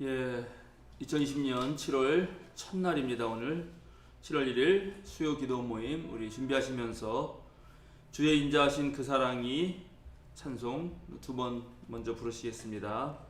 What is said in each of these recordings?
예, 2020년 7월 첫날입니다. 오늘 7월 1일 수요 기도 모임 우리 준비하시면서 주의 인자하신 그 사랑이 찬송 두 번 먼저 부르시겠습니다.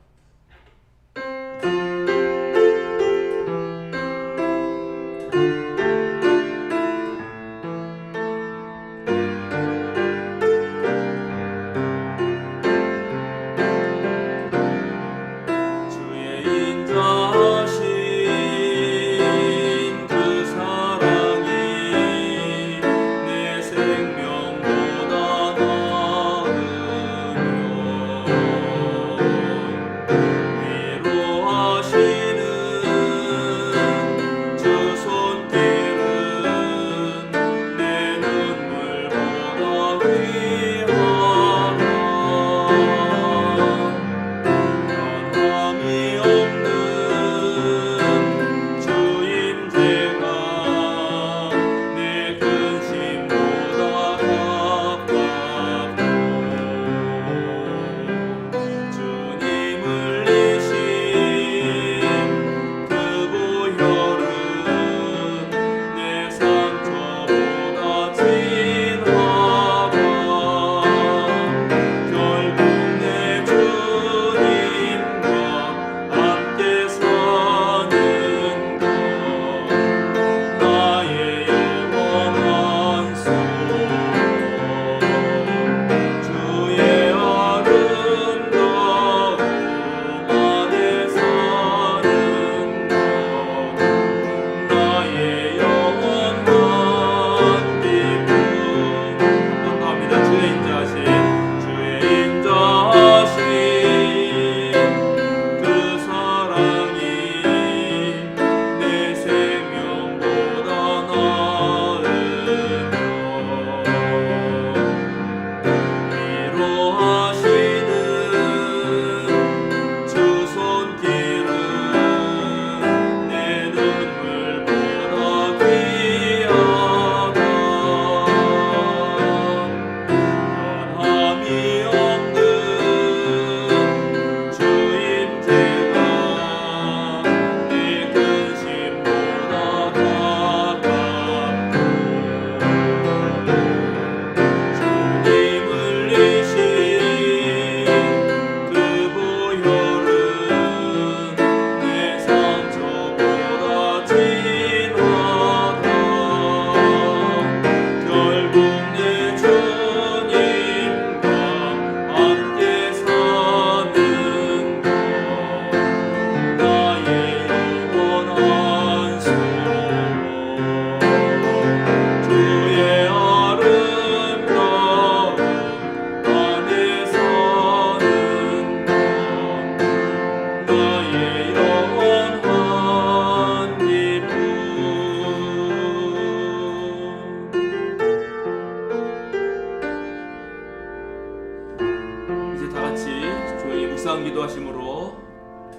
기도하심으로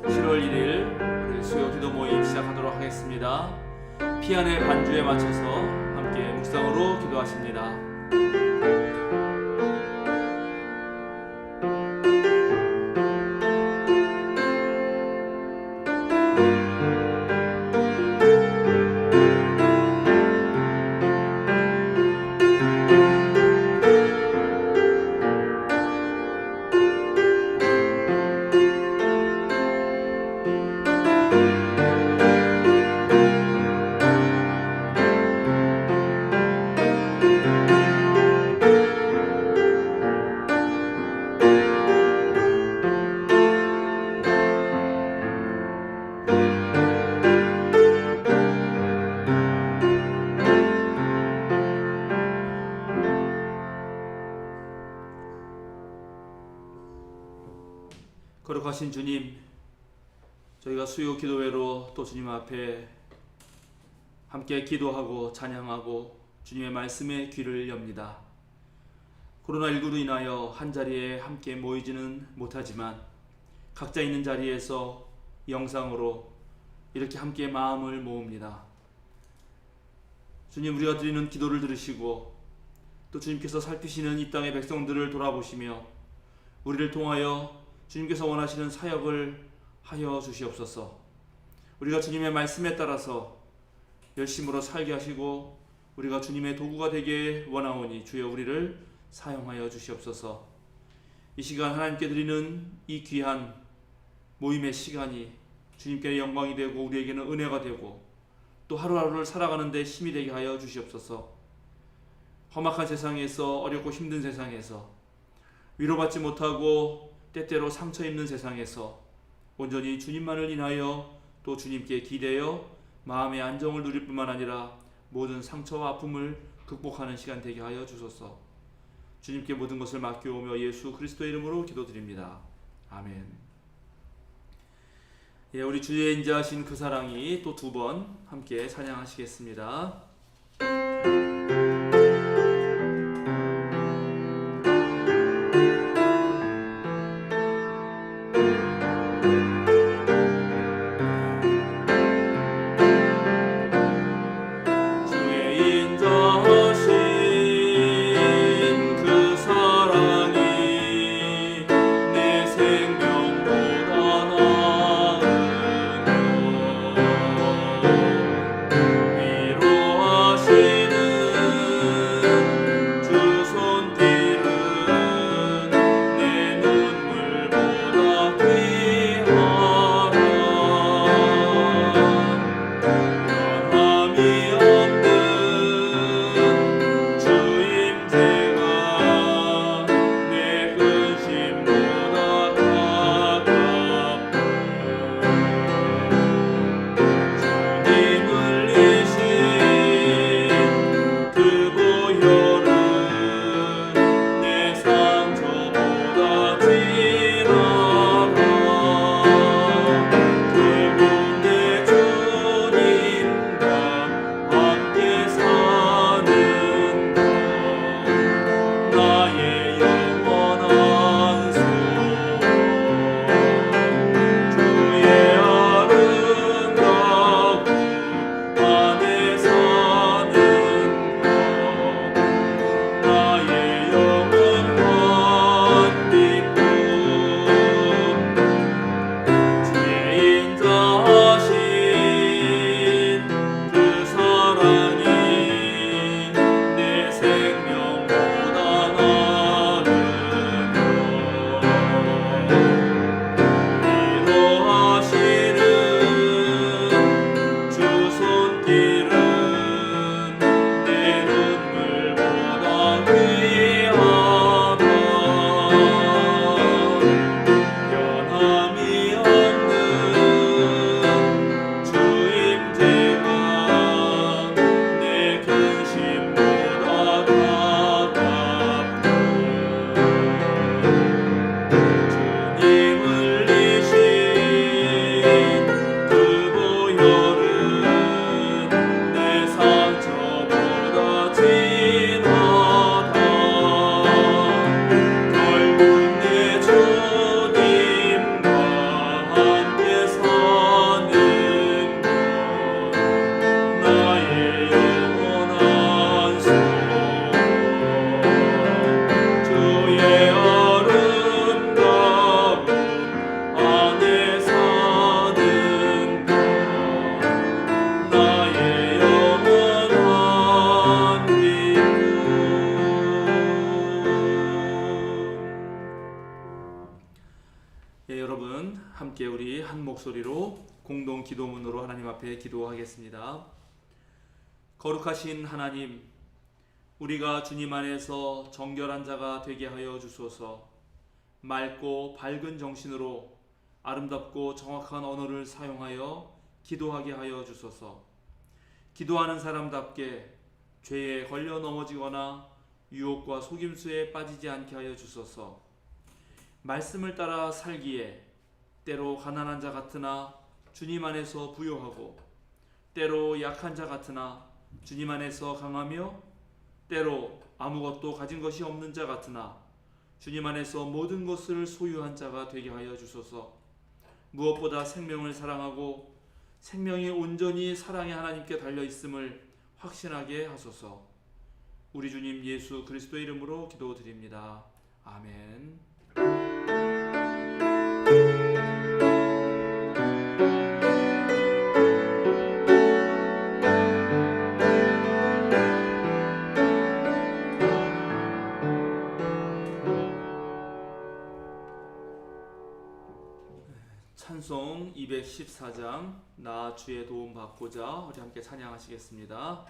7월 1일 우리 수요 기도 모임 시작하도록 하겠습니다. 피안의 반주에 맞춰서 함께 묵상으로 기도하십니다. 거룩하신 주님, 저희가 수요 기도회로 또 주님 앞에 함께 기도하고 찬양하고 주님의 말씀에 귀를 엽니다. 코로나19로 인하여 한 자리에 함께 모이지는 못하지만 각자 있는 자리에서 영상으로 이렇게 함께 마음을 모읍니다. 주님, 우리가 드리는 기도를 들으시고 또 주님께서 살피시는 이 땅의 백성들을 돌아보시며 우리를 통하여 주님께서 원하시는 사역을 하여 주시옵소서. 우리가 주님의 말씀에 따라서 열심으로 살게 하시고 우리가 주님의 도구가 되게 원하오니 주여 우리를 사용하여 주시옵소서. 이 시간 하나님께 드리는 이 귀한 모임의 시간이 주님께 영광이 되고 우리에게는 은혜가 되고 또 하루하루를 살아가는 데 힘이 되게 하여 주시옵소서. 험악한 세상에서, 어렵고 힘든 세상에서, 위로받지 못하고 때때로 상처 입는 세상에서 온전히 주님만을 인하여 또 주님께 기대어 마음의 안정을 누릴 뿐만 아니라 모든 상처와 아픔을 극복하는 시간 되게 하여 주소서. 주님께 모든 것을 맡겨오며 예수 그리스도의 이름으로 기도드립니다. 아멘. 예, 우리 주의 인자하신 그 사랑이 또 두 번 함께 찬양하시겠습니다. 함께 우리 한 목소리로 공동 기도문으로 하나님 앞에 기도하겠습니다. 거룩하신 하나님, 우리가 주님 안에서 정결한 자가 되게 하여 주소서. 맑고 밝은 정신으로 아름답고 정확한 언어를 사용하여 기도하게 하여 주소서. 기도하는 사람답게 죄에 걸려 넘어지거나 유혹과 속임수에 빠지지 않게 하여 주소서. 말씀을 따라 살기에 때로 가난한 자 같으나 주님 안에서 부요하고, 때로 약한 자 같으나 주님 안에서 강하며, 때로 아무것도 가진 것이 없는 자 같으나 주님 안에서 모든 것을 소유한 자가 되게 하여 주소서. 무엇보다 생명을 사랑하고 생명이 온전히 사랑의 하나님께 달려 있음을 확신하게 하소서. 우리 주님 예수 그리스도의 이름으로 기도드립니다. 아멘. 214장 나 주의 도움 받고자 우리 함께 찬양하시겠습니다.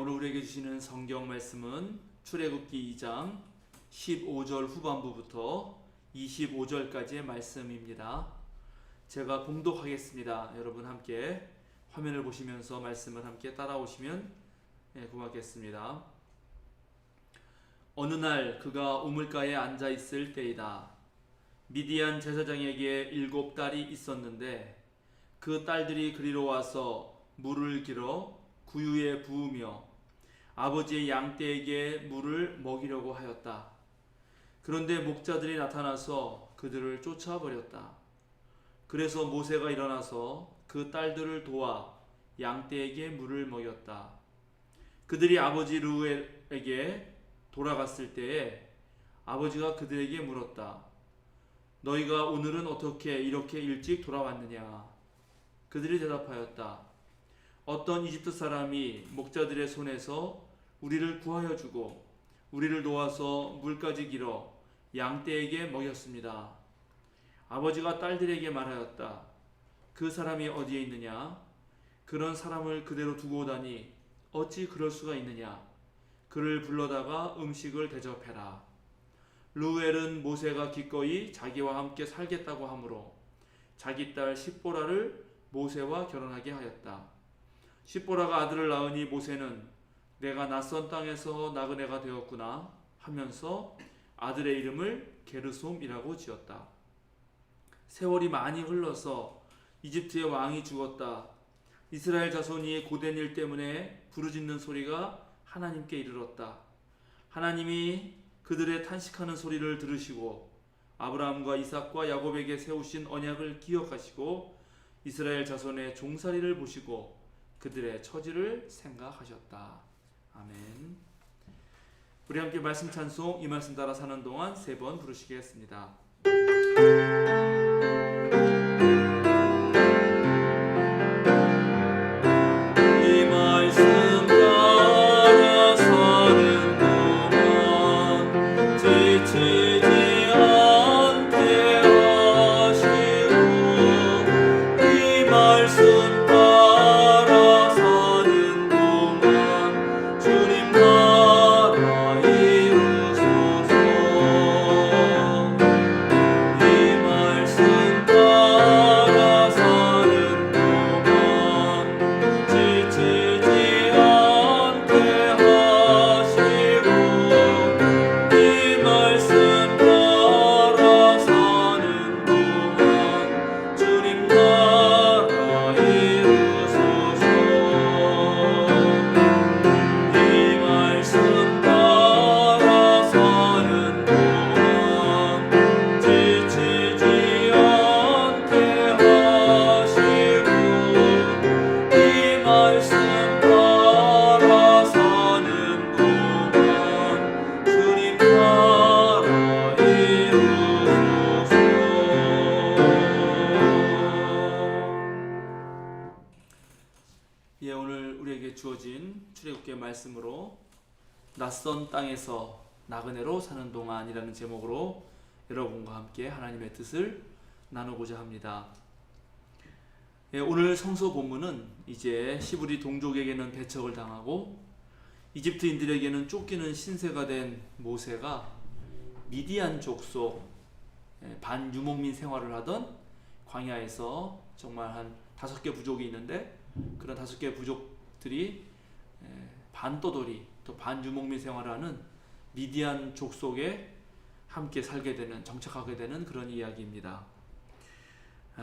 오늘 우리에게 주시는 성경 말씀은 출애굽기 2장 15절 후반부부터 25절까지의 말씀입니다. 제가 봉독하겠습니다. 여러분 함께 화면을 보시면서 말씀을 함께 따라오시면 고맙겠습니다. 어느 날 그가 우물가에 앉아 있을 때이다. 미디안 제사장에게 7딸이 있었는데 그 딸들이 그리로 와서 물을 길어 구유에 부으며 아버지의 양떼에게 물을 먹이려고 하였다. 그런데 목자들이 나타나서 그들을 쫓아버렸다. 그래서 모세가 일어나서 그 딸들을 도와 양떼에게 물을 먹였다. 그들이 아버지 르우엘에게 돌아갔을 때에 아버지가 그들에게 물었다. 너희가 오늘은 어떻게 이렇게 일찍 돌아왔느냐? 그들이 대답하였다. 어떤 이집트 사람이 목자들의 손에서 우리를 구하여 주고 우리를 도와서 물까지 길어 양떼에게 먹였습니다. 아버지가 딸들에게 말하였다. 그 사람이 어디에 있느냐? 그런 사람을 그대로 두고 오다니 어찌 그럴 수가 있느냐? 그를 불러다가 음식을 대접해라. 르우엘은 모세가 기꺼이 자기와 함께 살겠다고 하므로 자기 딸 십보라를 모세와 결혼하게 하였다. 십보라가 아들을 낳으니 모세는 내가 낯선 땅에서 나그네가 되었구나 하면서 아들의 이름을 게르솜이라고 지었다. 세월이 많이 흘러서 이집트의 왕이 죽었다. 이스라엘 자손이 고된 일 때문에 부르짖는 소리가 하나님께 이르렀다. 하나님이 그들의 탄식하는 소리를 들으시고 아브라함과 이삭과 야곱에게 세우신 언약을 기억하시고 이스라엘 자손의 종살이를 보시고 그들의 처지를 생각하셨다. 아멘. 우리 함께 말씀 찬송 이 말씀 따라 사는 동안 3번 부르시겠습니다. 주어진 출애굽기의 말씀으로 낯선 땅에서 나그네로 사는 동안이라는 제목으로 여러분과 함께 하나님의 뜻을 나누고자 합니다. 오늘 성서 본문은 이제 히브리 동족에게는 배척을 당하고 이집트인들에게는 쫓기는 신세가 된 모세가 미디안 족속 반유목민 생활을 하던 광야에서 정말 한 5개 부족이 있는데 그런 5개 부족들이 반떠돌이 또 반유목민 생활을 하는 미디안 족속에 함께 살게 되는, 정착하게 되는 그런 이야기입니다.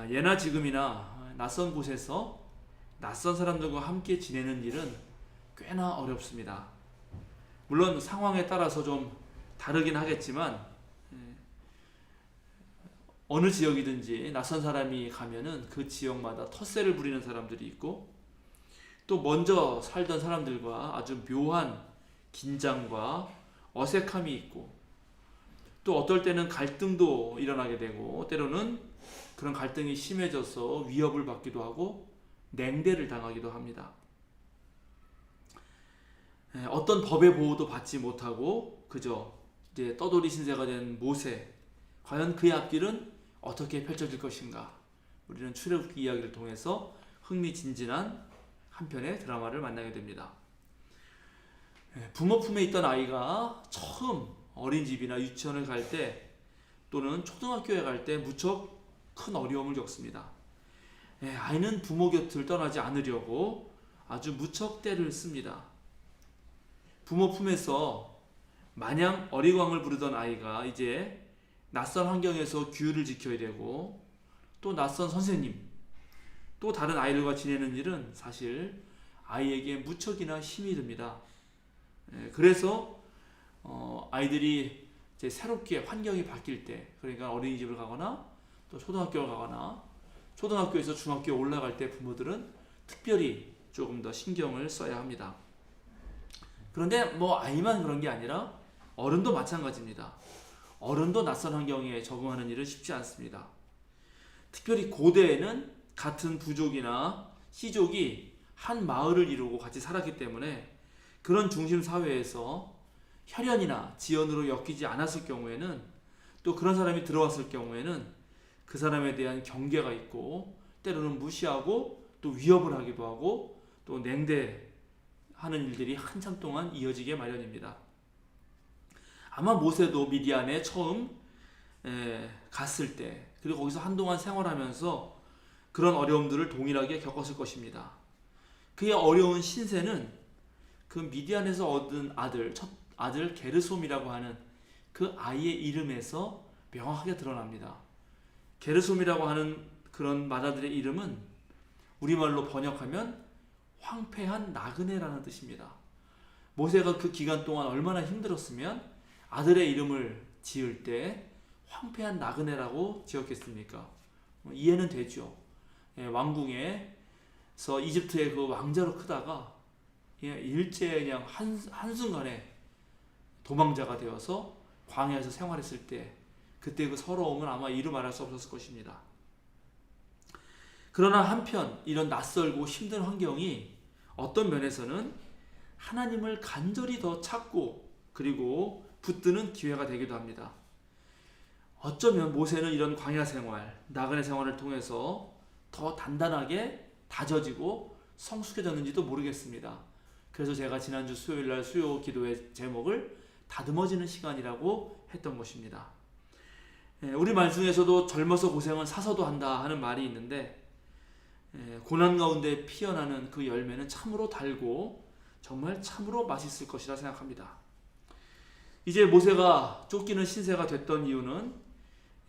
예나 지금이나 낯선 곳에서 낯선 사람들과 함께 지내는 일은 꽤나 어렵습니다. 물론 상황에 따라서 좀 다르긴 하겠지만 어느 지역이든지 낯선 사람이 가면은 그 지역마다 텃세를 부리는 사람들이 있고 또 먼저 살던 사람들과 아주 묘한 긴장과 어색함이 있고 또 어떨 때는 갈등도 일어나게 되고 때로는 그런 갈등이 심해져서 위협을 받기도 하고 냉대를 당하기도 합니다. 어떤 법의 보호도 받지 못하고 그저 이제 떠돌이 신세가 된 모세, 과연 그의 앞길은 어떻게 펼쳐질 것인가? 우리는 출애굽기 이야기를 통해서 흥미진진한 한 편의 드라마를 만나게 됩니다. 부모 품에 있던 아이가 처음 어린이집이나 유치원을 갈 때 또는 초등학교에 갈 때 무척 큰 어려움을 겪습니다. 아이는 부모 곁을 떠나지 않으려고 아주 무척 떼를 씁니다. 부모 품에서 마냥 어리광을 부르던 아이가 이제 낯선 환경에서 규율을 지켜야 되고 또 낯선 선생님 또 다른 아이들과 지내는 일은 사실 아이에게 무척이나 힘이 듭니다. 그래서 아이들이 이제 새롭게 환경이 바뀔 때, 그러니까 어린이집을 가거나 또 초등학교를 가거나 초등학교에서 중학교에 올라갈 때 부모들은 특별히 조금 더 신경을 써야 합니다. 그런데 아이만 그런 게 아니라 어른도 마찬가지입니다. 어른도 낯선 환경에 적응하는 일은 쉽지 않습니다. 특별히 고대에는 같은 부족이나 시족이 한 마을을 이루고 같이 살았기 때문에 그런 중심 사회에서 혈연이나 지연으로 엮이지 않았을 경우에는, 또 그런 사람이 들어왔을 경우에는 그 사람에 대한 경계가 있고 때로는 무시하고 또 위협을 하기도 하고 또 냉대하는 일들이 한참 동안 이어지게 마련입니다. 아마 모세도 미디안에 처음 갔을 때, 그리고 거기서 한동안 생활하면서 그런 어려움들을 동일하게 겪었을 것입니다. 그의 어려운 신세는 그 미디안에서 얻은 첫 아들 게르솜이라고 하는 그 아이의 이름에서 명확하게 드러납니다. 게르솜이라고 하는 그런 맏아들의 이름은 우리말로 번역하면 황폐한 나그네라는 뜻입니다. 모세가 그 기간 동안 얼마나 힘들었으면 아들의 이름을 지을 때 황폐한 나그네라고 지었겠습니까? 이해는 되죠. 왕궁에서 이집트의 그 왕자로 크다가 일제에 그냥 한순간에 도망자가 되어서 광야에서 생활했을 때 그때 그 서러움은 아마 이루 말할 수 없었을 것입니다. 그러나 한편 이런 낯설고 힘든 환경이 어떤 면에서는 하나님을 간절히 더 찾고 그리고 붙드는 기회가 되기도 합니다. 어쩌면 모세는 이런 광야 생활, 나그네 생활을 통해서 더 단단하게 다져지고 성숙해졌는지도 모르겠습니다. 그래서 제가 지난주 수요일날 수요 기도의 제목을 다듬어지는 시간이라고 했던 것입니다. 우리말 중에서도 젊어서 고생은 사서도 한다 하는 말이 있는데, 고난 가운데 피어나는 그 열매는 참으로 달고 정말 참으로 맛있을 것이라 생각합니다. 이제 모세가 쫓기는 신세가 됐던 이유는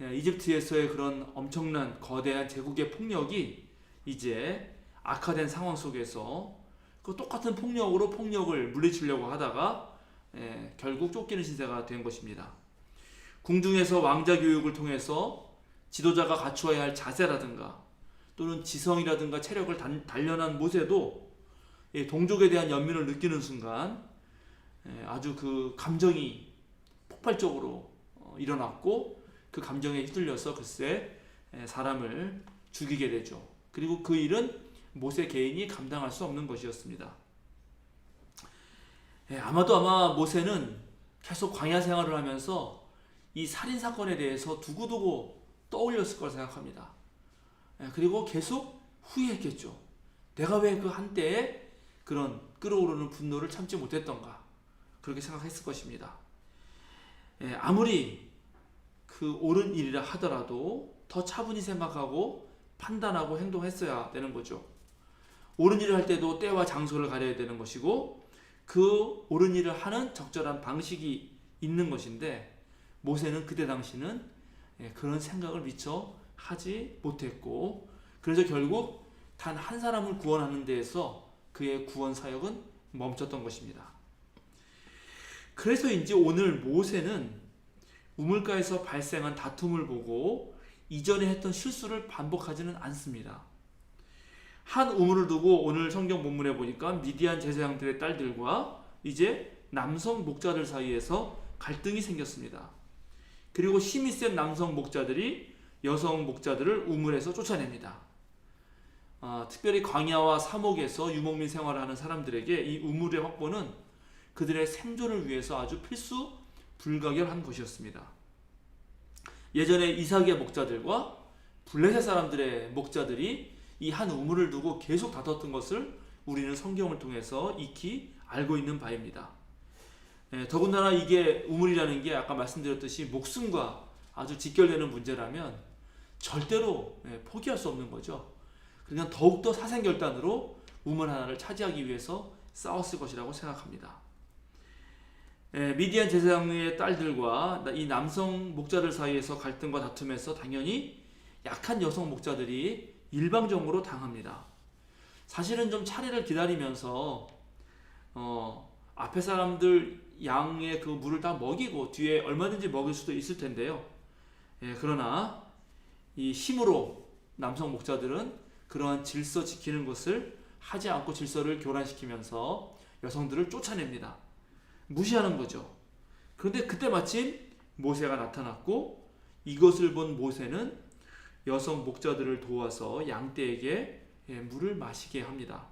이집트에서의 그런 엄청난 거대한 제국의 폭력이 이제 악화된 상황 속에서 그 똑같은 폭력으로 폭력을 물리치려고 하다가 결국 쫓기는 신세가 된 것입니다. 궁중에서 왕자 교육을 통해서 지도자가 갖추어야 할 자세라든가 또는 지성이라든가 체력을 단련한 모세도 동족에 대한 연민을 느끼는 순간 아주 그 감정이 폭발적으로 일어났고 그 감정에 휘둘려서 글쎄 사람을 죽이게 되죠. 그리고 그 일은 모세 개인이 감당할 수 없는 것이었습니다. 아마 모세는 계속 광야 생활을 하면서 이 살인사건에 대해서 두고두고 떠올렸을 거라 생각합니다. 그리고 계속 후회했겠죠. 내가 왜 그 한때에 그런 끓어오르는 분노를 참지 못했던가, 그렇게 생각했을 것입니다. 아무리 그 옳은 일이라 하더라도 더 차분히 생각하고 판단하고 행동했어야 되는 거죠. 옳은 일을 할 때도 때와 장소를 가려야 되는 것이고 그 옳은 일을 하는 적절한 방식이 있는 것인데, 모세는 그때 당시는 그런 생각을 미처 하지 못했고, 그래서 결국 단 한 사람을 구원하는 데에서 그의 구원 사역은 멈췄던 것입니다. 그래서인지 오늘 모세는 우물가에서 발생한 다툼을 보고 이전에 했던 실수를 반복하지는 않습니다. 한 우물을 두고 오늘 성경 본문에 보니까 미디안 제사장들의 딸들과 이제 남성 목자들 사이에서 갈등이 생겼습니다. 그리고 힘이 센 남성 목자들이 여성 목자들을 우물에서 쫓아냅니다. 특별히 광야와 사목에서 유목민 생활을 하는 사람들에게 이 우물의 확보는 그들의 생존을 위해서 아주 필수 불가결한 것이었습니다. 예전에 이삭의 목자들과 블레셋 사람들의 목자들이 이 한 우물을 두고 계속 다퉜던 것을 우리는 성경을 통해서 익히 알고 있는 바입니다. 더군다나 이게 우물이라는 게 아까 말씀드렸듯이 목숨과 아주 직결되는 문제라면 절대로 포기할 수 없는 거죠. 그러니까 더욱더 사생결단으로 우물 하나를 차지하기 위해서 싸웠을 것이라고 생각합니다. 미디안 제사장의 딸들과 이 남성 목자들 사이에서 갈등과 다툼에서 당연히 약한 여성 목자들이 일방적으로 당합니다. 사실은 좀 차례를 기다리면서 앞에 사람들 양의 그 물을 다 먹이고 뒤에 얼마든지 먹일 수도 있을 텐데요. 그러나 이 힘으로 남성 목자들은 그러한 질서 지키는 것을 하지 않고 질서를 교란시키면서 여성들을 쫓아냅니다. 무시하는 거죠. 그런데 그때 마침 모세가 나타났고 이것을 본 모세는 여성 목자들을 도와서 양떼에게 물을 마시게 합니다.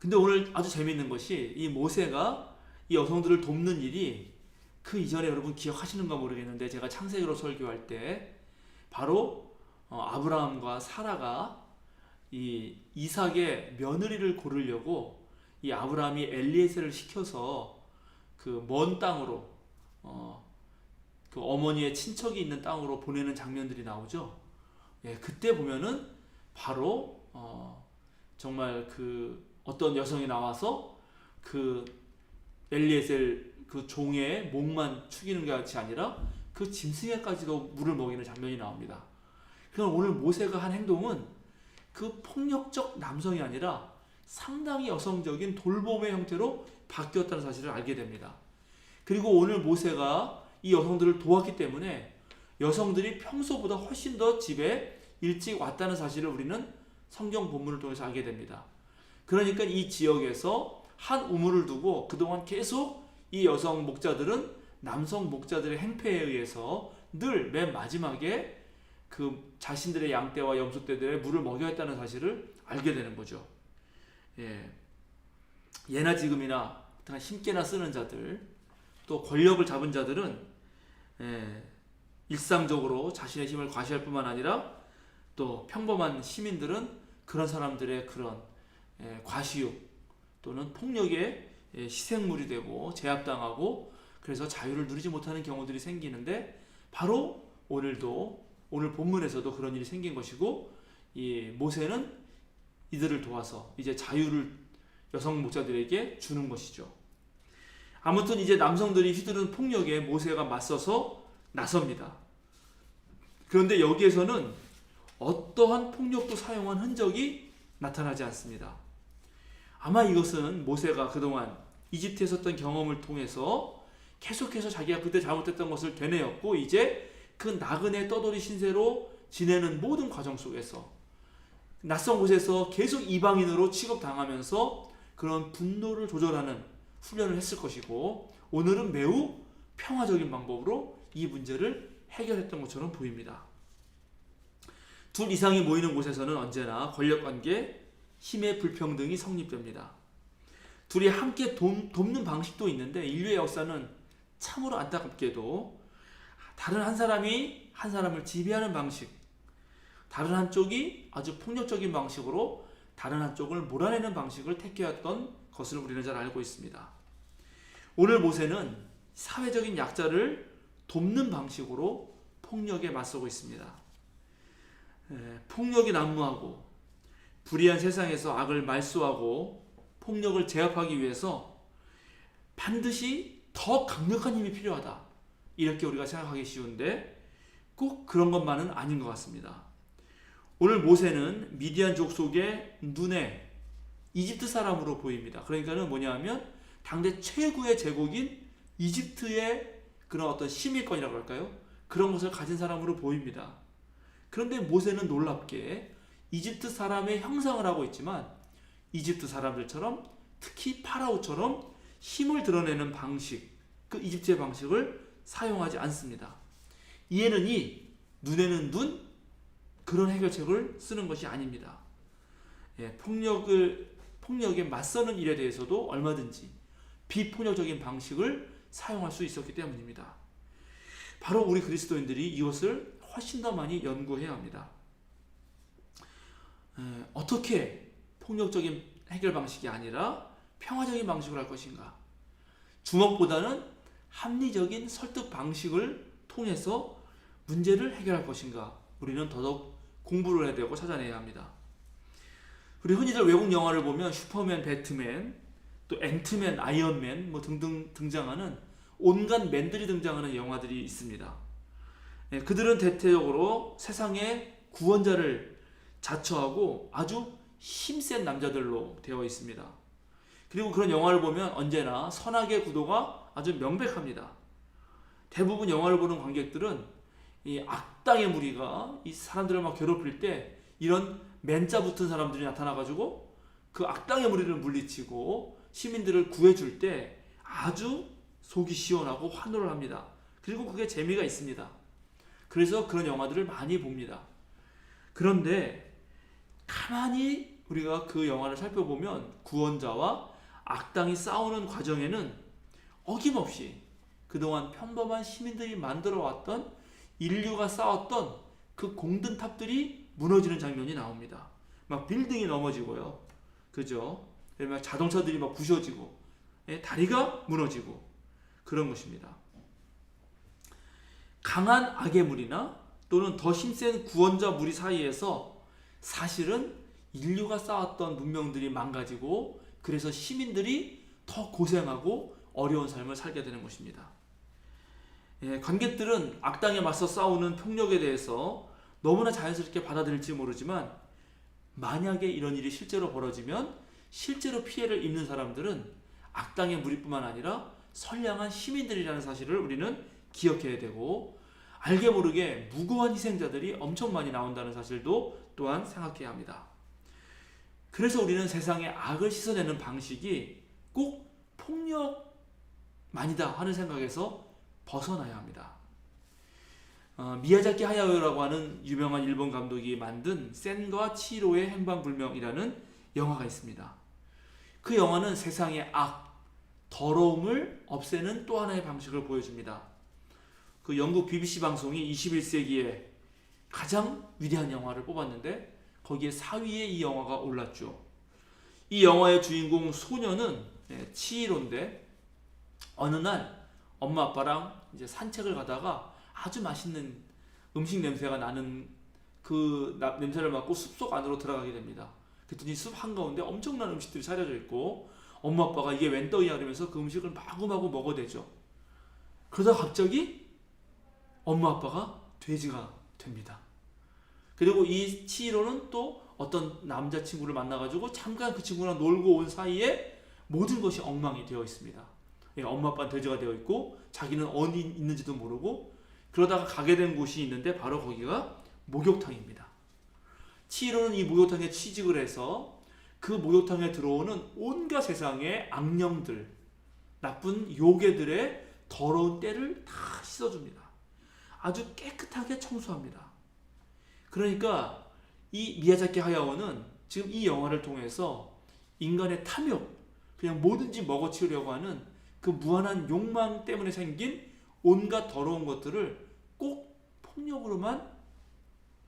근데 오늘 아주 재미있는 것이 이 모세가 이 여성들을 돕는 일이 그 이전에 여러분 기억하시는가 모르겠는데 제가 창세기로 설교할 때 바로 아브라함과 사라가 이 이삭의 며느리를 고르려고 이 아브라함이 엘리에셀을 시켜서 그 먼 땅으로 그 어머니의 친척이 있는 땅으로 보내는 장면들이 나오죠. 예, 그때 보면은 바로 정말 그 어떤 여성이 나와서 그 엘리에셀 그 종의 목만 축이는 것이 아니라 그 짐승에까지도 물을 먹이는 장면이 나옵니다. 그러니까 오늘 모세가 한 행동은 그 폭력적 남성이 아니라 상당히 여성적인 돌봄의 형태로 바뀌었다는 사실을 알게 됩니다. 그리고 오늘 모세가 이 여성들을 도왔기 때문에 여성들이 평소보다 훨씬 더 집에 일찍 왔다는 사실을 우리는 성경 본문을 통해서 알게 됩니다. 그러니까 이 지역에서 한 우물을 두고 그동안 계속 이 여성 목자들은 남성 목자들의 행패에 의해서 늘 맨 마지막에 그 자신들의 양떼와 염소떼들의 물을 먹여야 했다는 사실을 알게 되는 거죠. 예. 예나 지금이나 힘께나 쓰는 자들, 또 권력을 잡은 자들은 일상적으로 자신의 힘을 과시할 뿐만 아니라 또 평범한 시민들은 그런 사람들의 그런 과시욕 또는 폭력의 희생물이 되고 제압당하고 그래서 자유를 누리지 못하는 경우들이 생기는데 바로 오늘 본문에서도 그런 일이 생긴 것이고 이 모세는 이들을 도와서 이제 자유를 여성 목자들에게 주는 것이죠. 아무튼 이제 남성들이 휘두른 폭력에 모세가 맞서서 나섭니다. 그런데 여기에서는 어떠한 폭력도 사용한 흔적이 나타나지 않습니다. 아마 이것은 모세가 그동안 이집트에 있었던 경험을 통해서 계속해서 자기가 그때 잘못했던 것을 되뇌었고 이제 그 나그네 떠돌이 신세로 지내는 모든 과정 속에서 낯선 곳에서 계속 이방인으로 취급당하면서 그런 분노를 조절하는 훈련을 했을 것이고 오늘은 매우 평화적인 방법으로 이 문제를 해결했던 것처럼 보입니다. 둘 이상이 모이는 곳에서는 언제나 권력관계, 힘의 불평등이 성립됩니다. 둘이 함께 돕는 방식도 있는데 인류의 역사는 참으로 안타깝게도 다른 한 사람이 한 사람을 지배하는 방식, 다른 한쪽이 아주 폭력적인 방식으로 다른 한쪽을 몰아내는 방식을 택해왔던 것을 우리는 잘 알고 있습니다. 오늘 모세는 사회적인 약자를 돕는 방식으로 폭력에 맞서고 있습니다. 폭력이 난무하고 불의한 세상에서 악을 말소하고 폭력을 제압하기 위해서 반드시 더 강력한 힘이 필요하다. 이렇게 우리가 생각하기 쉬운데 꼭 그런 것만은 아닌 것 같습니다. 오늘 모세는 미디안족 속의 눈에 이집트 사람으로 보입니다. 그러니까는 뭐냐 하면 당대 최고의 제국인 이집트의 그런 어떤 심의권이라고 할까요? 그런 것을 가진 사람으로 보입니다. 그런데 모세는 놀랍게 이집트 사람의 형상을 하고 있지만 이집트 사람들처럼 특히 파라오처럼 힘을 드러내는 방식, 그 이집트의 방식을 사용하지 않습니다. 이에는 이, 눈에는 눈, 그런 해결책을 쓰는 것이 아닙니다. 폭력에 맞서는 일에 대해서도 얼마든지 비폭력적인 방식을 사용할 수 있었기 때문입니다. 바로 우리 그리스도인들이 이것을 훨씬 더 많이 연구해야 합니다. 어떻게 폭력적인 해결 방식이 아니라 평화적인 방식으로 할 것인가? 주먹보다는 합리적인 설득 방식을 통해서 문제를 해결할 것인가? 우리는 더더욱 공부를 해야 되고 찾아내야 합니다. 우리 흔히들 외국 영화를 보면 슈퍼맨, 배트맨, 또 앤트맨, 아이언맨 뭐 등등 등장하는 온갖 맨들이 등장하는 영화들이 있습니다. 그들은 대체적으로 세상의 구원자를 자처하고 아주 힘센 남자들로 되어 있습니다. 그리고 그런 영화를 보면 언제나 선악의 구도가 아주 명백합니다. 대부분 영화를 보는 관객들은 이 악당의 무리가 이 사람들을 막 괴롭힐 때 이런 맨자 붙은 사람들이 나타나가지고 그 악당의 무리를 물리치고 시민들을 구해줄 때 아주 속이 시원하고 환호를 합니다. 그리고 그게 재미가 있습니다. 그래서 그런 영화들을 많이 봅니다. 그런데 가만히 우리가 그 영화를 살펴보면 구원자와 악당이 싸우는 과정에는 어김없이 그동안 평범한 시민들이 만들어왔던 인류가 쌓았던 그 공든탑들이 무너지는 장면이 나옵니다. 막 빌딩이 넘어지고요. 그죠? 막 자동차들이 막 부셔지고, 다리가 무너지고, 그런 것입니다. 강한 악의 무리나 또는 더 힘센 구원자 무리 사이에서 사실은 인류가 쌓았던 문명들이 망가지고, 그래서 시민들이 더 고생하고 어려운 삶을 살게 되는 것입니다. 관객들은 악당에 맞서 싸우는 폭력에 대해서 너무나 자연스럽게 받아들일지 모르지만, 만약에 이런 일이 실제로 벌어지면 실제로 피해를 입는 사람들은 악당의 무리뿐만 아니라 선량한 시민들이라는 사실을 우리는 기억해야 되고, 알게 모르게 무고한 희생자들이 엄청 많이 나온다는 사실도 또한 생각해야 합니다. 그래서 우리는 세상의 악을 씻어내는 방식이 꼭 폭력만이다 하는 생각에서 벗어나야 합니다. 미야자키 하야오라고 하는 유명한 일본 감독이 만든 센과 치히로의 행방불명이라는 영화가 있습니다. 그 영화는 세상의 악, 더러움을 없애는 또 하나의 방식을 보여줍니다. 그 영국 BBC 방송이 21세기에 가장 위대한 영화를 뽑았는데 거기에 4위에 이 영화가 올랐죠. 이 영화의 주인공 소녀는 치히로인데, 어느 날 엄마 아빠랑 이제 산책을 가다가 아주 맛있는 음식 냄새가 나는 그 냄새를 맡고 숲속 안으로 들어가게 됩니다. 그랬더니 숲 한가운데 엄청난 음식들이 차려져 있고, 엄마 아빠가 이게 웬 떡이야 그러면서 그 음식을 마구마구 먹어대죠. 그러다 갑자기 엄마 아빠가 돼지가 됩니다. 그리고 이 치히로는 또 어떤 남자친구를 만나가지고 잠깐 그 친구랑 놀고 온 사이에 모든 것이 엉망이 되어 있습니다. 엄마 아빠는 돼지가 되어 있고 자기는 어디 있는지도 모르고, 그러다가 가게 된 곳이 있는데 바로 거기가 목욕탕입니다. 치히로는 이 목욕탕에 취직을 해서 그 목욕탕에 들어오는 온갖 세상의 악령들, 나쁜 요괴들의 더러운 때를 다 씻어줍니다. 아주 깨끗하게 청소합니다. 그러니까 이 미야자키 하야오는 지금 이 영화를 통해서 인간의 탐욕, 그냥 뭐든지 먹어치우려고 하는 그 무한한 욕망 때문에 생긴 온갖 더러운 것들을 꼭 폭력으로만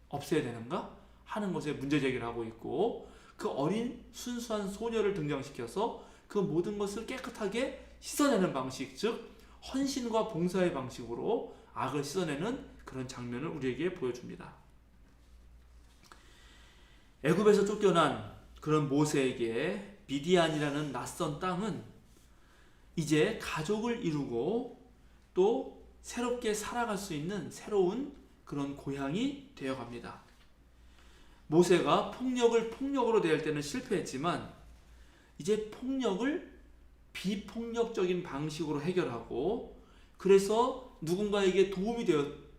없애야 되는가 하는 것에 문제제기를 하고 있고, 그 어린 순수한 소녀를 등장시켜서 그 모든 것을 깨끗하게 씻어내는 방식, 즉 헌신과 봉사의 방식으로 악을 씻어내는 그런 장면을 우리에게 보여줍니다. 애굽에서 쫓겨난 그런 모세에게 미디안이라는 낯선 땅은 이제 가족을 이루고 또 새롭게 살아갈 수 있는 새로운 그런 고향이 되어갑니다. 모세가 폭력을 폭력으로 대할 때는 실패했지만 이제 폭력을 비폭력적인 방식으로 해결하고, 그래서 누군가에게 도움이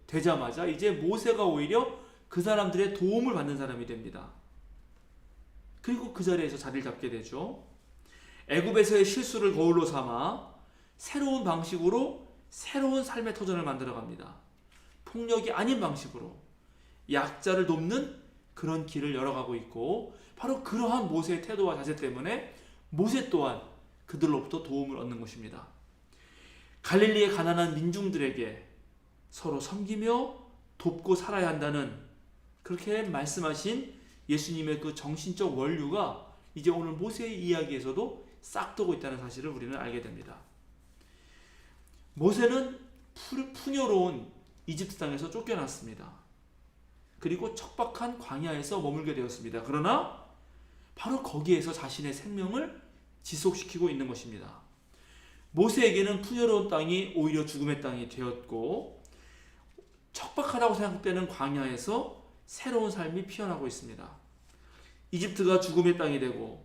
되자마자 이제 모세가 오히려 그 사람들의 도움을 받는 사람이 됩니다. 그리고 그 자리에서 자리를 잡게 되죠. 애굽에서의 실수를 거울로 삼아 새로운 방식으로 새로운 삶의 터전을 만들어갑니다. 폭력이 아닌 방식으로 약자를 돕는 그런 길을 열어가고 있고, 바로 그러한 모세의 태도와 자세 때문에 모세 또한 그들로부터 도움을 얻는 것입니다. 갈릴리의 가난한 민중들에게 서로 섬기며 돕고 살아야 한다는, 그렇게 말씀하신 예수님의 그 정신적 원류가 이제 오늘 모세의 이야기에서도 싹도고 있다는 사실을 우리는 알게 됩니다. 모세는 풍요로운 이집트 땅에서 쫓겨났습니다. 그리고 척박한 광야에서 머물게 되었습니다. 그러나 바로 거기에서 자신의 생명을 지속시키고 있는 것입니다. 모세에게는 풍요로운 땅이 오히려 죽음의 땅이 되었고, 척박하다고 생각되는 광야에서 새로운 삶이 피어나고 있습니다. 이집트가 죽음의 땅이 되고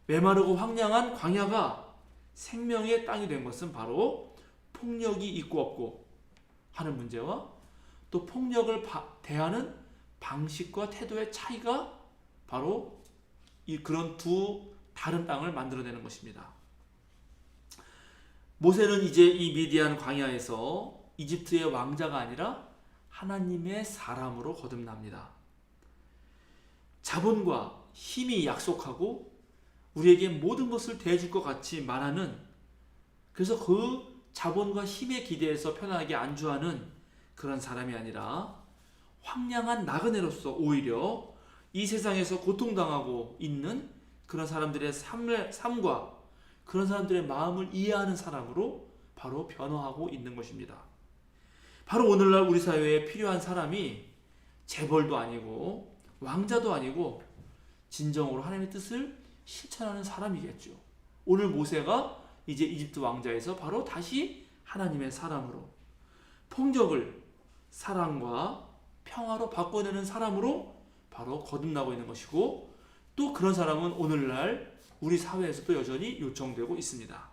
메마르고 황량한 광야가 생명의 땅이 된 것은 바로 폭력이 있고 없고 하는 문제와 또 폭력을 대하는 방식과 태도의 차이가 바로 그런 두 다른 땅을 만들어내는 것입니다. 모세는 이제 이 미디안 광야에서 이집트의 왕자가 아니라 하나님의 사람으로 거듭납니다. 자본과 힘이 약속하고 우리에게 모든 것을 대줄 것 같이 말하는, 그래서 그 자본과 힘에 기대해서 편안하게 안주하는 그런 사람이 아니라 황량한 나그네로서 오히려 이 세상에서 고통당하고 있는 그런 사람들의 삶과 그런 사람들의 마음을 이해하는 사람으로 바로 변화하고 있는 것입니다. 바로 오늘날 우리 사회에 필요한 사람이 재벌도 아니고 왕자도 아니고 진정으로 하나님의 뜻을 실천하는 사람이겠죠. 오늘 모세가 이제 이집트 왕자에서 바로 다시 하나님의 사람으로, 폭력을 사랑과 평화로 바꿔내는 사람으로 바로 거듭나고 있는 것이고, 또 그런 사람은 오늘날 우리 사회에서도 여전히 요청되고 있습니다.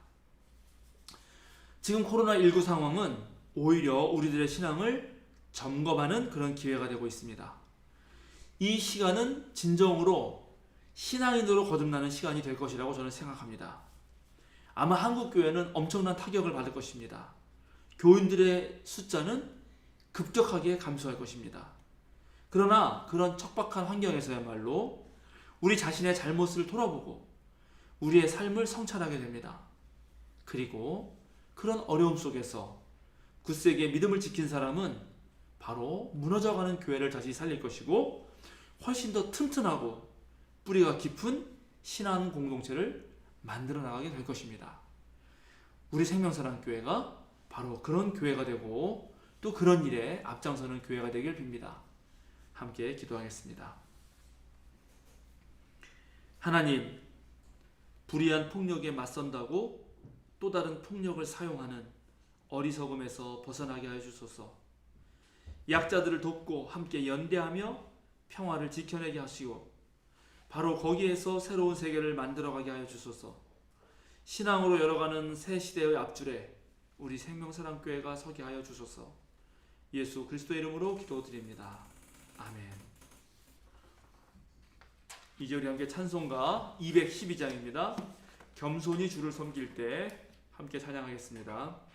지금 코로나19 상황은 오히려 우리들의 신앙을 점검하는 그런 기회가 되고 있습니다. 이 시간은 진정으로 신앙인으로 거듭나는 시간이 될 것이라고 저는 생각합니다. 아마 한국 교회는 엄청난 타격을 받을 것입니다. 교인들의 숫자는 급격하게 감소할 것입니다. 그러나 그런 척박한 환경에서야말로 우리 자신의 잘못을 돌아보고 우리의 삶을 성찰하게 됩니다. 그리고 그런 어려움 속에서 굳세게 믿음을 지킨 사람은 바로 무너져가는 교회를 다시 살릴 것이고, 훨씬 더 튼튼하고 뿌리가 깊은 신앙 공동체를 만들어 나가게 될 것입니다. 우리 생명사랑교회가 바로 그런 교회가 되고 또 그런 일에 앞장서는 교회가 되길 빕니다. 함께 기도하겠습니다. 하나님, 불의한 폭력에 맞선다고 또 다른 폭력을 사용하는 어리석음에서 벗어나게 하여 주소서. 약자들을 돕고 함께 연대하며 평화를 지켜내게 하시고 바로 거기에서 새로운 세계를 만들어가게 하여 주소서. 신앙으로 열어가는 새 시대의 앞줄에 우리 생명사랑교회가 서게 하여 주소서. 예수 그리스도의 이름으로 기도드립니다. 아멘. 이제 우리 함께 찬송가 212장입니다. 겸손히 주를 섬길 때 함께 찬양하겠습니다.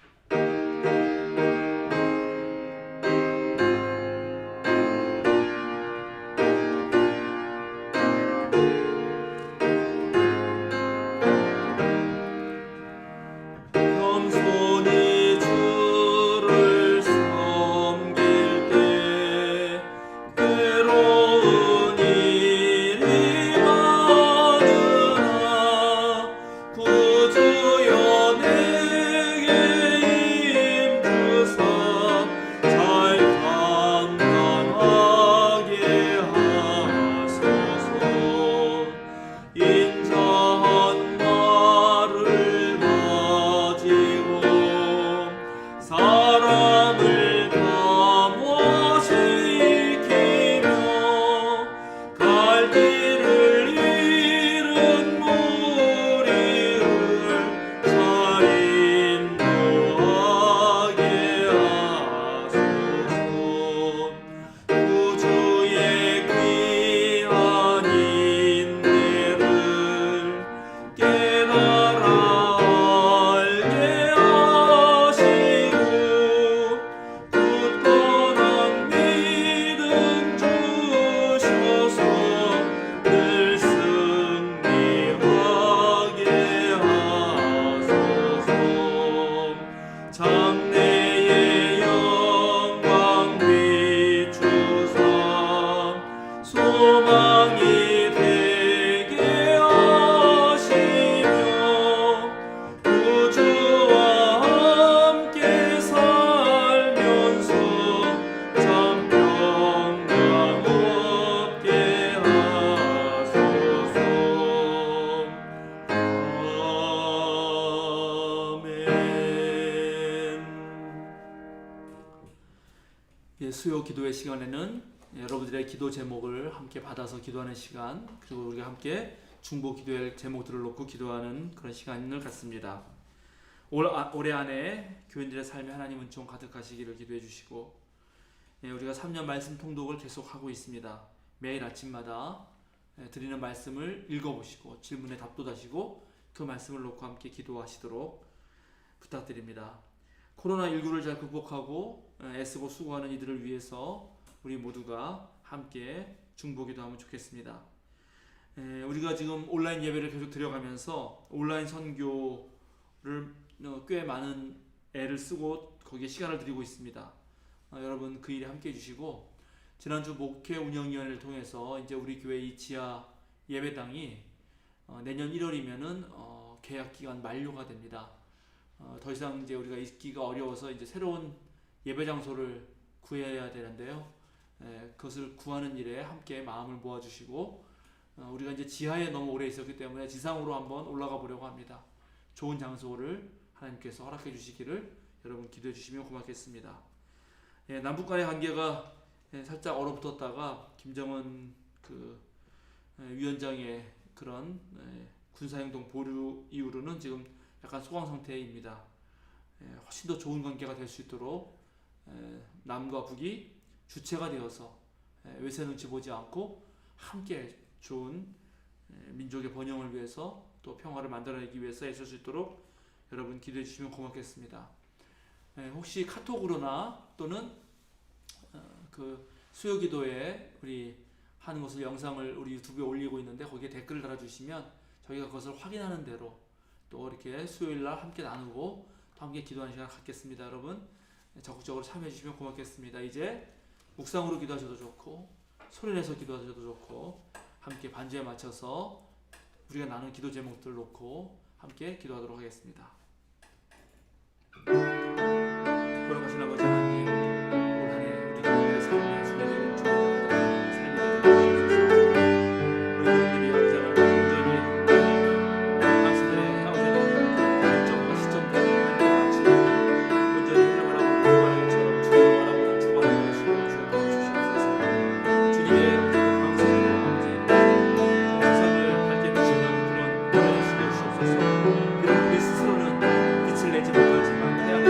수요 기도의 시간에는 여러분들의 기도 제목을 함께 받아서 기도하는 시간, 그리고 우리가 함께 중보 기도의 제목들을 놓고 기도하는 그런 시간을 갖습니다. 올해 안에 교인들의 삶에 하나님 은총 가득하시기를 기도해 주시고, 우리가 3년 말씀 통독을 계속하고 있습니다. 매일 아침마다 드리는 말씀을 읽어보시고 질문에 답도 다시고 그 말씀을 놓고 함께 기도하시도록 부탁드립니다. 코로나19를 잘 극복하고 애쓰고 수고하는 이들을 위해서 우리 모두가 함께 중보기도하면 좋겠습니다. 우리가 지금 온라인 예배를 계속 드려가면서 온라인 선교를 꽤 많은 애를 쓰고 거기에 시간을 들이고 있습니다. 여러분 그 일에 함께 해주시고, 지난주 목회 운영위원회를 통해서 이제 우리 교회 이 지하 예배당이 내년 1월이면은 계약 기간 만료가 됩니다. 더 이상 이제 우리가 있기가 어려워서 이제 새로운 예배 장소를 구해야 되는데요. 그것을 구하는 일에 함께 마음을 모아주시고, 우리가 이제 지하에 너무 오래 있었기 때문에 지상으로 한번 올라가 보려고 합니다. 좋은 장소를 하나님께서 허락해 주시기를 여러분 기도해 주시면 고맙겠습니다. 남북 간의 관계가 살짝 얼어붙었다가 김정은 위원장의 그런 군사행동 보류 이후로는 지금 약간 소강 상태입니다. 훨씬 더 좋은 관계가 될 수 있도록 남과 북이 주체가 되어서 외세 눈치 보지 않고 함께 좋은 민족의 번영을 위해서 또 평화를 만들어내기 위해서 애쓸 수 있도록 여러분 기도해 주시면 고맙겠습니다. 혹시 카톡으로나 또는 그 수요기도에 우리 하는 것을 영상을 우리 유튜브에 올리고 있는데 거기에 댓글을 달아주시면 저희가 그것을 확인하는 대로 또 이렇게 수요일날 함께 나누고 또 함께 기도하는 시간을 갖겠습니다. 여러분 적극적으로 참여해 주시면 고맙겠습니다. 이제 묵상으로 기도하셔도 좋고 소리내서 기도하셔도 좋고 함께 반주에 맞춰서 우리가 나눈 기도 제목들을 놓고 함께 기도하도록 하겠습니다. 돌아가신 아버지 하나님, 올 한 해 우리 가운데 삶의 순례되는 축복을 받아가는 삶이 되게 하옵소서. 우리 교인들이 언제나 온전히 당신들의 헤어지는 결정과 시점대로 하나님 맞추고 온전히 해나가라고 주바라기처럼 주님 바라보는 주바라기 되시고 주님 도와주시옵소서. 주님의 방식으로 아버지 세상을 밝게 비추는 그런 은혜를 주시옵소서. 비록 우리 스스로는 빛을 내지 못하지만 태양의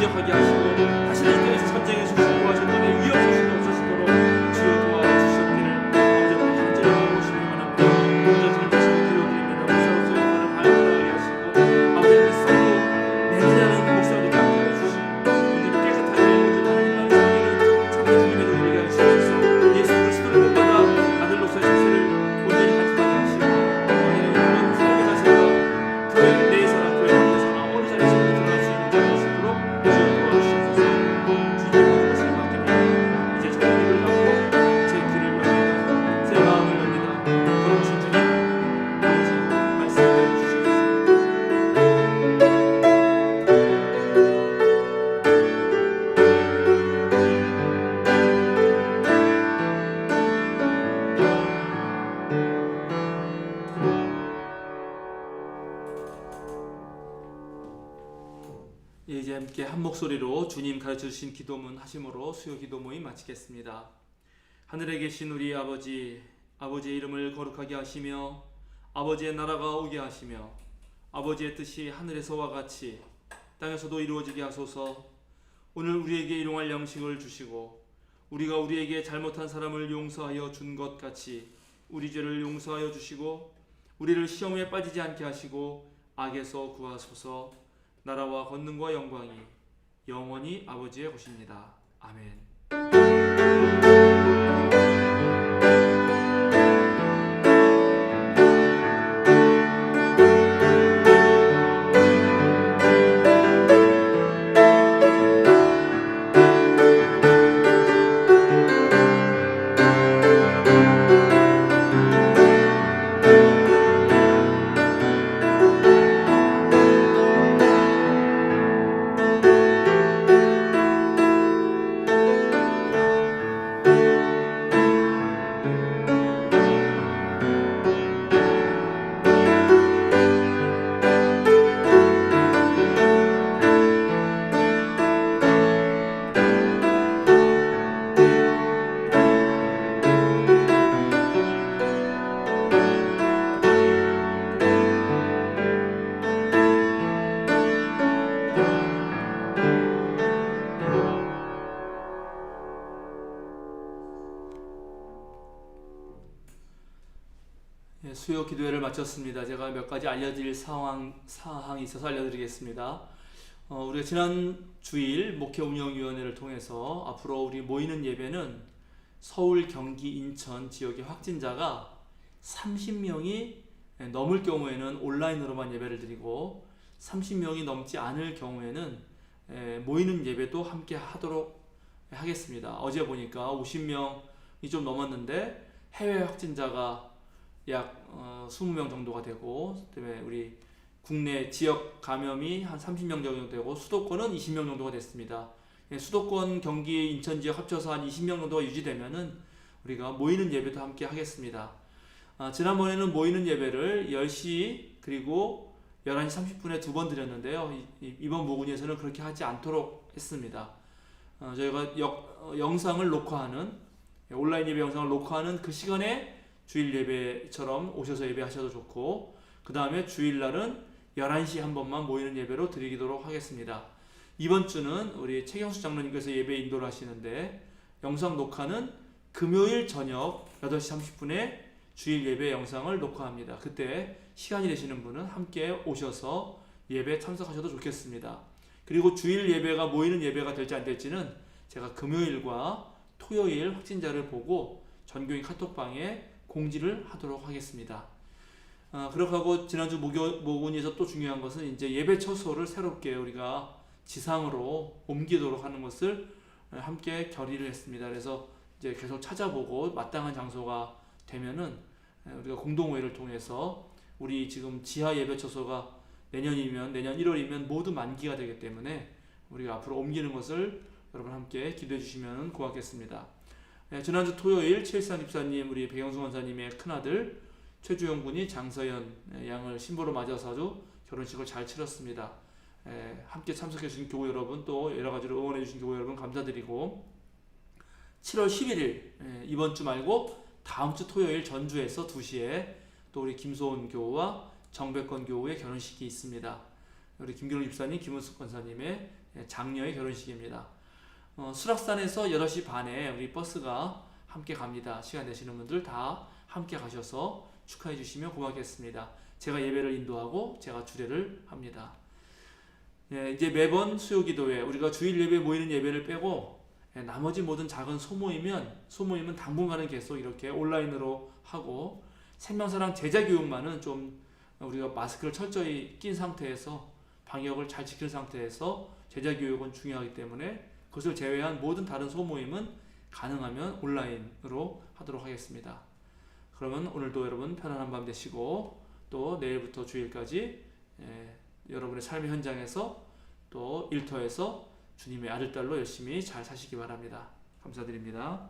기적하게 하시고 다시는 이 땅에서 전쟁에서 수고하셨는데 위험 소식이 없으시도록 주여 도와주시옵기를 아버지 간절히 바라보시며 하나님 먼저 잘되시고 기도드립니다. 목사로서의 역할을 발견하게 하시고 아버지 그 서로 내리라는 목사님께 함께 해주시고 오늘 깨끗하게 오늘 하나님만 섬기는 참된 주님의 우리가 주셔서 예수 그리스도를 본받아 아들로서의 자세를 온전히 가져가게 하시고 오늘 그런 삶의 자세가 교회 내에서나 교회 밖에서나 어느 자리에서 드러날 수 있는 자가 되시도록 주여 도와주시옵소서. 주님의 모든 것을 맡깁니다. 이제 저의 입을 닫고 제 귀를 엽니다. 제 마음을 엽니다. 걸어오신 주님 아버지 말씀해 주시옵소서. 예, 이제 함께 한 목소리로 주님 가르쳐 주신 기도문 하심으로 수요 기도 모임 마치겠습니다. 하늘에 계신 우리 아버지, 아버지의 이름을 거룩하게 하시며 아버지의 나라가 오게 하시며 아버지의 뜻이 하늘에서와 같이 땅에서도 이루어지게 하소서. 오늘 우리에게 일용할 양식을 주시고 우리가 우리에게 잘못한 사람을 용서하여 준 것 같이 우리 죄를 용서하여 주시고 우리를 시험에 빠지지 않게 하시고 악에서 구하소서. 나라와 권능과 영광이 영원히 아버지의 것입니다. 아멘. 수요 기도회를 마쳤습니다. 제가 몇 가지 알려드릴 사항이 있어서 알려드리겠습니다. 우리가 지난 주일 목회 운영위원회를 통해서 앞으로 우리 모이는 예배는 서울, 경기, 인천 지역의 확진자가 30명이 넘을 경우에는 온라인으로만 예배를 드리고 30명이 넘지 않을 경우에는 모이는 예배도 함께 하도록 하겠습니다. 어제 보니까 50명이 좀 넘었는데 해외 확진자가 약 20명 정도가 되고, 그다음에 우리 국내 지역 감염이 한 30명 정도 되고 수도권은 20명 정도가 됐습니다. 수도권, 경기, 인천 지역 합쳐서 한 20명 정도가 유지되면은 우리가 모이는 예배도 함께 하겠습니다. 지난번에는 모이는 예배를 10시 그리고 11시 30분에 두 번 드렸는데요. 이번 모근에서는 그렇게 하지 않도록 했습니다. 저희가 영상을 녹화하는, 온라인 예배 영상을 녹화하는 그 시간에 주일 예배처럼 오셔서 예배하셔도 좋고, 그 다음에 주일날은 11시 한 번만 모이는 예배로 드리도록 하겠습니다. 이번 주는 우리 최경수 장로님께서 예배 인도를 하시는데, 영상 녹화는 금요일 저녁 8시 30분에 주일 예배 영상을 녹화합니다. 그때 시간이 되시는 분은 함께 오셔서 예배 참석하셔도 좋겠습니다. 그리고 주일 예배가 모이는 예배가 될지 안 될지는 제가 금요일과 토요일 확진자를 보고 전교인 카톡방에 공지를 하도록 하겠습니다. 그렇게 하고 지난주 모근에서 또 중요한 것은 이제 예배 처소를 새롭게 우리가 지상으로 옮기도록 하는 것을 함께 결의를 했습니다. 그래서 이제 계속 찾아보고 마땅한 장소가 되면은 우리가 공동회의를 통해서 우리 지금 지하 예배 처소가 내년 1월이면 모두 만기가 되기 때문에 우리가 앞으로 옮기는 것을 여러분 함께 기도해 주시면 고맙겠습니다. 지난주 토요일 최일상 집사님, 우리 백영수 원사님의 큰아들 최주영 군이 장서연 양을 신부로 맞아서 아주 결혼식을 잘 치렀습니다. 함께 참석해 주신 교우 여러분, 또 여러 가지로 응원해 주신 교우 여러분 감사드리고, 7월 11일 이번 주 말고 다음 주 토요일 전주에서 2시에 또 우리 김소은 교우와 정백권 교우의 결혼식이 있습니다. 우리 김경록 집사님, 김은숙 권사님의 장녀의 결혼식입니다. 수락산에서 8시 반에 우리 버스가 함께 갑니다. 시간 되시는 분들 다 함께 가셔서 축하해 주시면 고맙겠습니다. 제가 예배를 인도하고 제가 주례를 합니다. 이제 매번 수요기도회 우리가 주일 예배 모이는 예배를 빼고 나머지 모든 작은 소모임은 당분간은 계속 이렇게 온라인으로 하고 생명사랑 제자교육만은 좀 우리가 마스크를 철저히 낀 상태에서 방역을 잘 지킨 상태에서 제자교육은 중요하기 때문에 그것을 제외한 모든 다른 소모임은 가능하면 온라인으로 하도록 하겠습니다. 그러면 오늘도 여러분 편안한 밤 되시고 또 내일부터 주일까지 여러분의 삶의 현장에서 또 일터에서 주님의 아들, 딸로 열심히 잘 사시기 바랍니다. 감사드립니다.